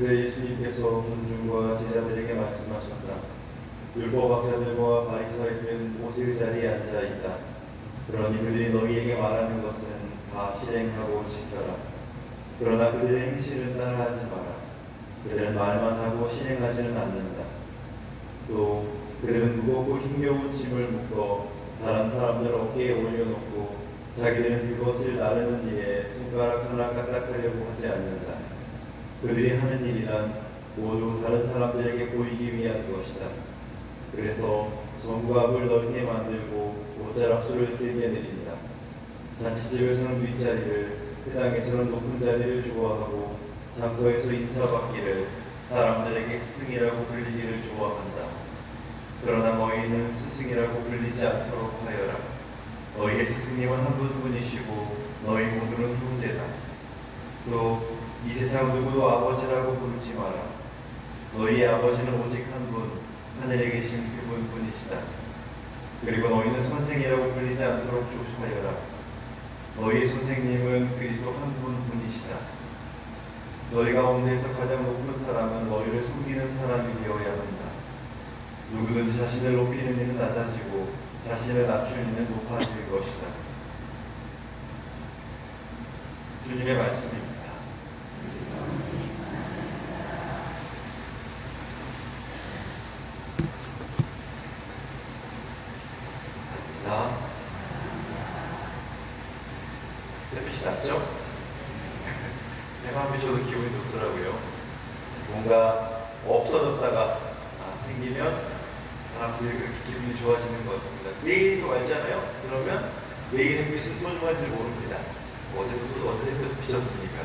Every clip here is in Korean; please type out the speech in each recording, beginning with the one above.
그때 예수님께서 군중과 제자들에게 말씀하셨다. 율법학자들과 바리새인은 오실 자리에 앉아 있다. 그러니 그들이 너희에게 말하는 것은 다 실행하고 지켜라. 그러나 그들의 행실은 따라하지 마라. 그들은 말만 하고 실행하지는 않는다. 또 그들은 무겁고 힘겨운 짐을 묶어 다른 사람들 어깨에 올려놓고 자기들은 그것을 나르는 일에 손가락 하나 까딱하려고 하지 않는다. 그들이 하는 일이란 모두 다른 사람들에게 보이기 위한 것이다. 그래서 전구압을 넓게 만들고 옷자락수를 길게 내린다. 잔치집에서는 윗자리를, 회당에서는 높은 자리를 좋아하고 장터에서 인사받기를, 사람들에게 스승이라고 불리기를 좋아한다. 그러나 너희는 스승이라고 불리지 않도록 하여라. 너희의 스승님은 한 분뿐이시고 너희 모두는 형제다. 또 이 세상 누구도 아버지라고 부르지 마라. 너희의 아버지는 오직 한 분, 하늘에 계신 그분뿐이시다. 그리고 너희는 선생이라고 불리지 않도록 조심하여라. 너희의 선생님은 그리스도 한 분뿐이시다. 너희 가운데에서 가장 높은 사람은 너희를 섬기는 사람이 되어야 한다. 누구든지 자신을 높이는 이는 낮아지고 자신을 낮추는 이는 높아질 것이다. 주님의 말씀입니다. 햇빛이 났죠? 내 마음이 저도 기분이 좋더라고요. 뭔가 없어졌다가 생기면 사람들이 그렇게 기분이 좋아지는 것 같습니다. 내일이 또 맑잖아요? 그러면 내일 햇빛은 소중한지 모릅니다. 어제 햇빛 비쳤으니까.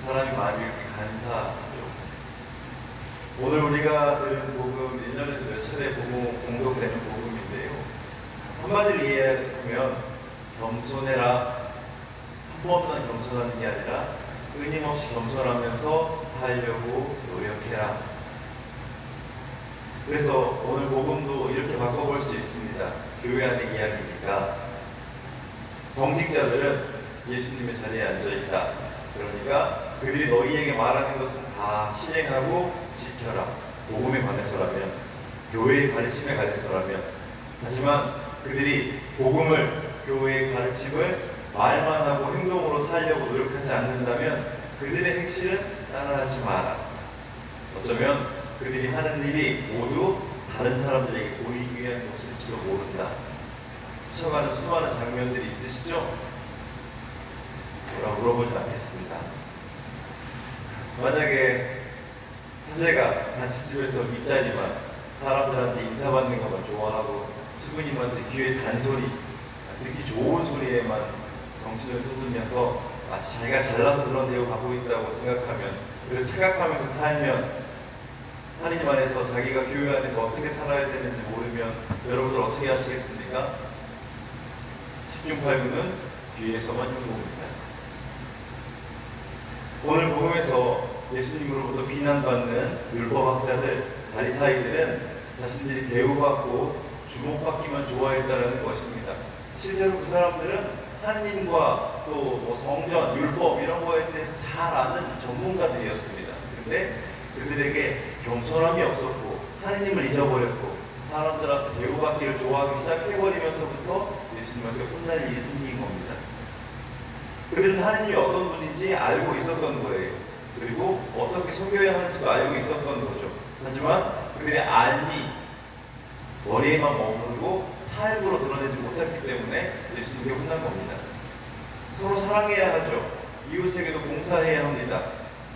사람이 마음이 이렇게 간사하죠. 오늘 우리가 들은 복음, 1년에 몇 차례 공독되는 복음인데요. 한마디로 이해하면 겸손해라. 한 번만 겸손하는 게 아니라 끊임없이 겸손하면서 살려고 노력해라. 그래서 오늘 복음도 이렇게 바꿔볼 수 있습니다. 교회 안의 이야기니까 성직자들은 예수님의 자리에 앉아있다. 그러니까 그들이 너희에게 말하는 것은 다 실행하고 지켜라. 복음에 관해서라면, 교회의 가르침에 관해서라면. 하지만 그들이 복음을, 교회의 가르침을 말만 하고 행동으로 살려고 노력하지 않는다면 그들의 행실은 따라하지 마라. 어쩌면 그들이 하는 일이 모두 다른 사람들에게 보이기 위한 것일지도 모른다. 스쳐가는 수많은 장면들이 있으시죠? 뭐라 물어보지 않겠습니다. 만약에 사제가 잔치집에서 윗자리만, 사람들한테 인사받는 것만 좋아하고 수부님한테 귀에 단소리, 듣기 좋은 소리에만 정신을 쏟으면서 마치 자기가 잘나서 그런 대우 받고 있다고 생각하면, 그래서 착각하면서 살면, 하나님 안에서 자기가 교회 안에서 어떻게 살아야 되는지 모르면 여러분들 어떻게 하시겠습니까? 10중 8구는 뒤에서만 흉봅니다. 오늘 복음에서 예수님으로부터 비난받는 율법학자들, 바리새인들은 자신들이 대우받고 주목받기만 좋아했다는 것입니다. 실제로 그 사람들은 하나님과 또 성전, 율법 이런 거에 대해서 잘 아는 전문가들이었습니다. 그런데 그들에게 겸손함이 없었고 하나님을 잊어버렸고 사람들한테 대우받기를 좋아하기 시작해버리면서부터 예수님한테 혼날 일이 생긴 겁니다. 그들은 하나님이 어떤 분인지 알고 있었던 거예요. 그리고 어떻게 섬겨야 하는지도 알고 있었던 거죠. 하지만 그들의 알미, 머리에만 머무르고 삶으로 드러내지 못했기 때문에 예수님께 혼난 겁니다. 서로 사랑해야 하죠. 이웃에게도 봉사해야 합니다.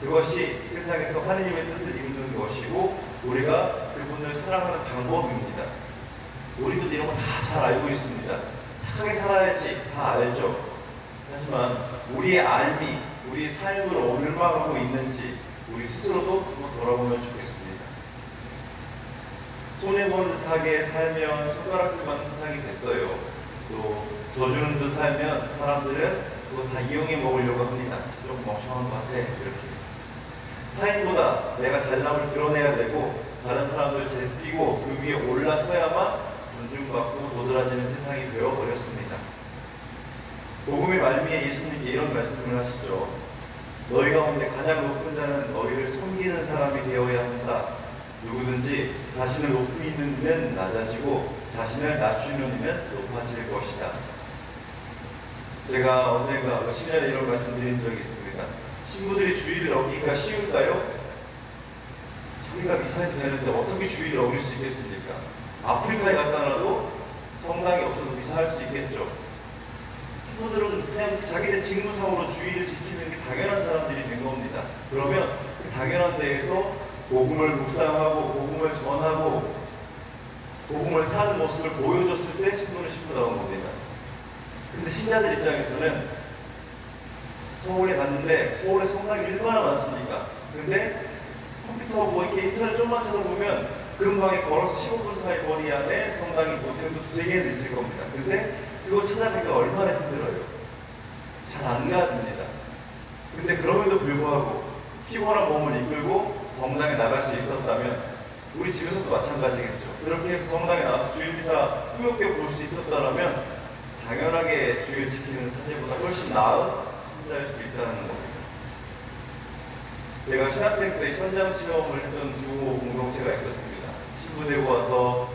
그것이 세상에서 하나님의 뜻을 이루는 것이고 우리가 그분을 사랑하는 방법입니다. 우리도 이런 거 다 잘 알고 있습니다. 착하게 살아야지 다 알죠. 하지만 우리의 알미, 우리의 삶을 옮겨가고 있는지 우리 스스로도 한번 돌아보면 좋겠습니다. 손해보는 듯하게 살면 손가락질 받는 세상이 됐어요. 또 져주는 듯 살면 사람들은 그거 다 이용해 먹으려고 합니다. 좀 멍청한 것 같아. 이렇게. 타인보다 내가 잘남을 드러내야 되고 다른 사람들 제끼고 그 위에 올라서야만 존중받고 도드라지는 세상이 되어버렸습니다. 복음의 말미에 예수님이 이런 말씀을 하시죠. 너희 가운데 가장 높은 자는 너희를 섬기는 사람이 되어야 한다. 누구든지 자신을 높이는 이는 낮아지고 자신을 낮추는 이는 높아질 것이다. 제가 언젠가 몇십 년에 이런 말씀 드린 적이 있습니다. 신부들이 주의를 어기기가 쉬울까요? 자기가 미사해도 되는데 어떻게 주의를 어길 수 있겠습니까? 아프리카에 갔다라도 성당이 없어도 미사할 수 있겠죠. 신부들은 그냥 자기네 직무상으로 주의를 지키는 게 당연한 사람들이 된 겁니다. 그러면 그 당연한 데에서 복음을 묵상하고 복음을 전하고 복음을 사는 모습을 보여줬을 때 신부는 신부다운 겁니다. 근데 신자들 입장에서는 서울에 갔는데 서울에 성당이 얼마나 많습니까? 근데 컴퓨터 뭐 이렇게 인터넷 좀만 찾아보면 근방에 걸어서 15분 사이 거리 안에 성당이 보통도 두세 개는 있을 겁니다. 근데 그거 찾아보기가 얼마나 힘들어요. 잘 안 가집니다. 근데 그럼에도 불구하고 피곤한 몸을 이끌고 성당에 나갈 수 있었다면 우리 집에서도 마찬가지겠죠. 그렇게 해서 성당에 나와서 주일미사 꾸역꾸역 볼 수 있었다면 당연하게 주일 지키는 사제보다 훨씬 나은 신자일 수 있다는 겁니다. 제가 신학생 때 현장 실험을 했던 두 공동체가 있었습니다. 신부되고 와서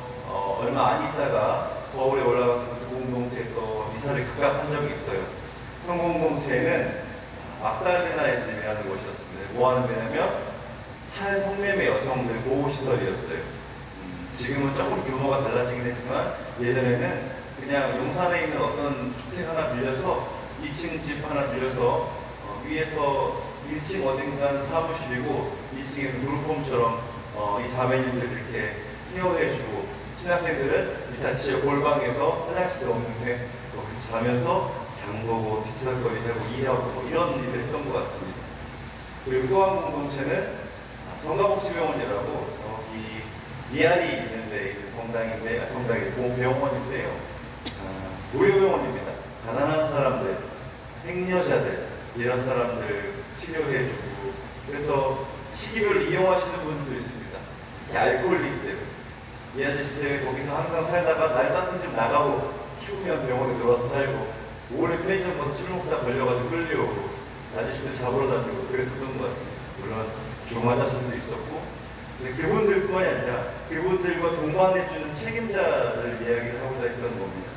얼마 안 있다가 서울에 올라가서 두 공동체에서 미사를 각각 한 적이 있어요. 한 공동체는 막달레나의 집이라는 곳이었습니다. 뭐 하는 데냐면 탈성매매 여성들 보호시설이었어요. 지금은 조금 규모가 달라지긴 했지만 예전에는 그냥 용산에 있는 어떤 주택 하나 빌려서 2층 집 하나 빌려서 위에서 1층 어딘가는 사무실이고 2층에는 그룹홈처럼 이 자매님들 이렇게 케어해주고 신학생들은 밑에 지역 골방에서 화장실 없는데 거기서 자면서 장보고 뒤치다거리하고 일하고 뭐 이런 일을 했던 것 같습니다. 그리고 또 한 공동체는 성가복지병원이라고 저기 이안이 있는데 성당인데 성당이 병원인데요. 노예병원입니다. 가난한 사람들, 행여자들 이런 사람들 치료해주고 그래서 시기별로 이용하시는 분들도 있습니다. 특히 알코올릭들 이 아저씨들 거기서 항상 살다가 날 따뜻한 집 나가고 추우면 병원에 들어와서 살고 오래 편의점 가서 술 먹다 걸려가지고 끌려오고 아저씨들 잡으러 다니고 그랬었던 것 같습니다. 물론 중환자들도 있었고 근데 그분들뿐만이 아니라 그분들과 동반해주는 책임자들 이야기를 하고자 했던 겁니다.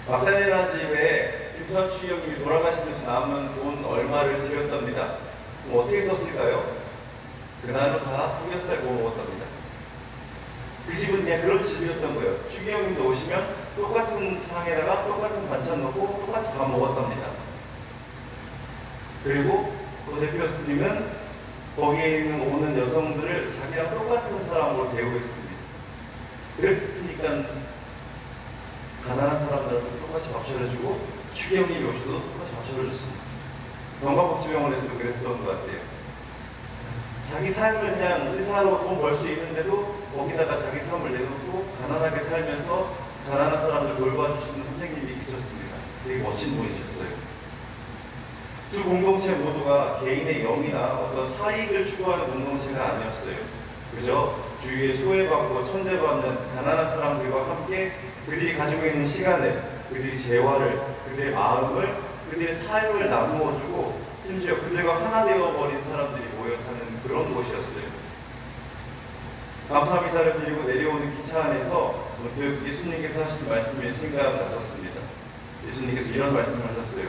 막달레나 집에 김선추 형님이 돌아가시면서 남은 돈 얼마를 드렸답니다. 그럼 어떻게 썼을까요? 그날은 다 삼겹살 구워 먹었답니다. 그 집은 그냥 그런 집이었던 거예요. 추기 형님도 오시면 똑같은 상에다가 똑같은 반찬 넣고 똑같이 밥 먹었답니다. 그리고 그 대표님은 거기에 있는 오는 여성들을 자기랑 똑같은 사람으로 대우했습니다. 그랬으니까 가난한 사람들한테 똑같이 밥 차려주고 추기 형님이 오셔도 똑같이 밥 차려줬습니다. 건강복지병원에서도 그랬었던 것 같아요. 자기 삶을 그냥 의사로 돈 벌 수 있는데도 거기다가 자기 삶을 내놓고 가난하게 살면서 가난한 사람들 돌봐주시는 선생님이 계셨습니다. 되게 멋진 분이셨어요. 두 공동체 모두가 개인의 영이나 어떤 사익을 추구하는 공동체가 아니었어요. 그저 주위에 소외받고 천대받는 가난한 사람들과 함께 그들이 가지고 있는 시간을, 그들의 재화를, 그들의 마음을, 그들의 삶을 나누어주고 심지어 그들과 하나 되어버린 사람들이 모여 사는 그런 곳이었어요. 감사미사를 드리고 내려오는 기차 안에서 문득 예수님께서 하신 말씀이 생각났었습니다. 예수님께서 이런 말씀을 하셨어요.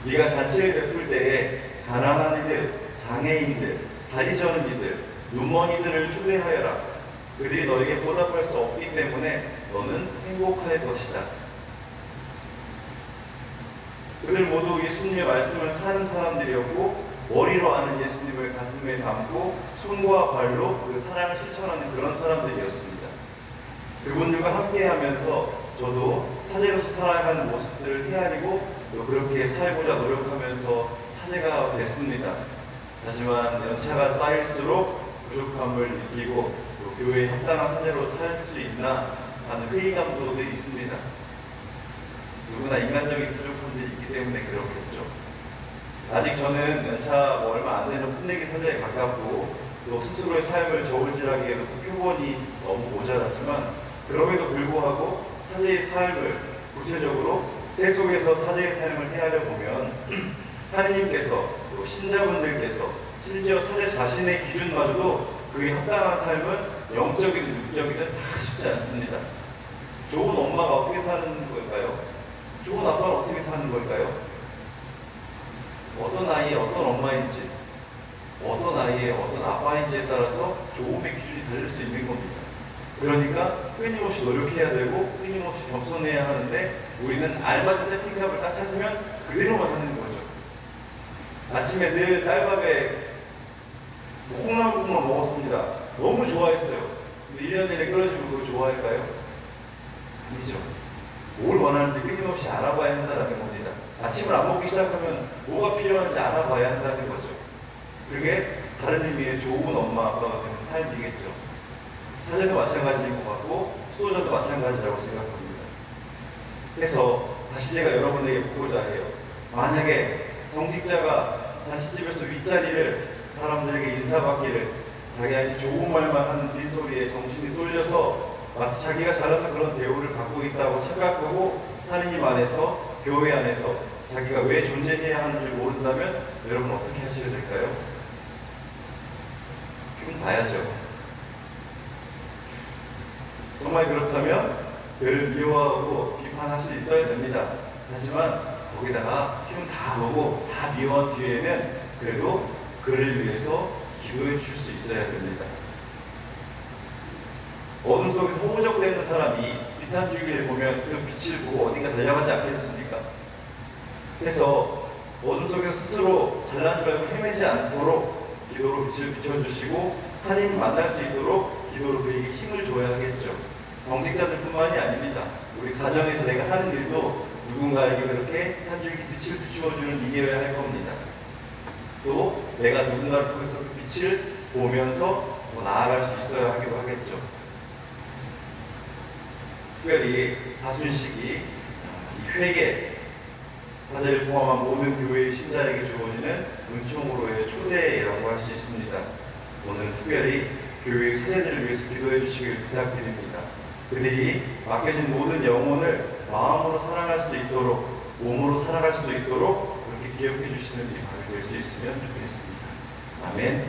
네가 잔치를 베풀 때에 가난한 이들, 장애인들, 다리 저는 이들, 눈먼이들을 초대하여라. 그들이 너에게 보답할 수 없기 때문에 너는 행복할 것이다. 그들 모두 예수님의 말씀을 사는 사람들이었고 머리로 아는 예수님을 가슴에 담고 손과 발로 그 사랑을 실천하는 그런 사람들이었습니다. 그분들과 함께하면서 저도 사제로서 살아가는 모습들을 헤아리고 또 그렇게 살고자 노력하면서 사제가 됐습니다. 하지만 연차가 쌓일수록 부족함을 느끼고 또 교회에 합당한 사제로 살 수 있나 하는 회의감도 늘 있습니다. 누구나 인간적인 부족함들이 있기 때문에 그렇겠죠. 아직 저는 연차 얼마 안 되는 풋내기 사제에 가깝고 또 스스로의 삶을 저울질하기에도 표본이 너무 모자랐지만 그럼에도 불구하고 사제의 삶을 구체적으로 세속에서 사제의 삶을 헤아려 보면 하느님께서 또 신자분들께서 심지어 사제 자신의 기준마저도 그에 합당한 삶은 영적이든 육적이든 다 쉽지 않습니다. 좋은 엄마가 어떻게 사는 걸까요? 좋은 아빠는 어떻게 사는 걸까요? 어떤 아이의 어떤 엄마인지, 어떤 아이의 어떤 아빠인지에 따라서 좋음의 기준이 달릴 수 있는 겁니다. 그러니까 끊임없이 노력해야 되고 끊임없이 겸손해야 하는데 우리는 알맞은 세팅값을 딱 찾으면 그대로만 하는 거죠. 아침에 늘 쌀밥에 콩나물국만 먹었습니다. 너무 좋아했어요. 근데 1년 내내 끓여주면 그거 좋아할까요? 아니죠. 뭘 원하는지 끊임없이 알아봐야 한다는 겁니다. 아침을 안 먹기 시작하면 뭐가 필요한지 알아봐야 한다는 거죠. 그게 다른 의미의 좋은 엄마 아빠가 되는 삶이겠죠. 사제도 마찬가지인 것 같고 수도자도 마찬가지라고 생각합니다. 그래서 다시 제가 여러분에게 묻고자 해요. 만약에 성직자가 자식 집에서 윗자리를 사람들에게 인사받기를 자기한테 좋은 말만 하는 빈소리에 정신이 쏠려서 마치 자기가 잘나서 그런 대우를 받고 있다고 착각하고 하느님 안에서 교회 안에서 자기가 왜 존재해야 하는지 모른다면 여러분 어떻게 하셔야 될까요? 좀 봐야죠. 정말 그렇다면 그를 미워하고 비판할 수 있어야 됩니다. 하지만 거기다가 힘 다 보고 다 미워한 뒤에는 그래도 그를 위해서 기도해 줄 수 있어야 됩니다. 어둠 속에서 호적되는 사람이 비탄주의를 보면 그 빛을 보고 어딘가 달려가지 않겠습니까? 그래서 어둠 속에서 스스로 잘난 줄 알고 헤매지 않도록 기도로 빛을 비춰주시고 하나님 만날 수 있도록 기도로 그에게 힘을 줘야 하겠죠. 정직자들뿐만이 아닙니다. 우리 가정에서 내가 하는 일도 누군가에게 그렇게 한 줄기 빛을 비추어주는 일이어야 할 겁니다. 또 내가 누군가를 통해서 그 빛을 보면서 나아갈 수 있어야 하기도 하겠죠. 특별히 사순식이 이 회개, 사제를 포함한 모든 교회의 신자에게 주어지는 은총으로의 초대라고 할 수 있습니다. 오늘 특별히 교회의 사제들을 위해서 기도해 주시길 부탁드립니다. 그들이 맡겨진 모든 영혼을 마음으로 사랑할 수도 있도록, 몸으로 살아갈 수도 있도록 그렇게 기억해 주시는 일이 될 수 있으면 좋겠습니다. 아멘.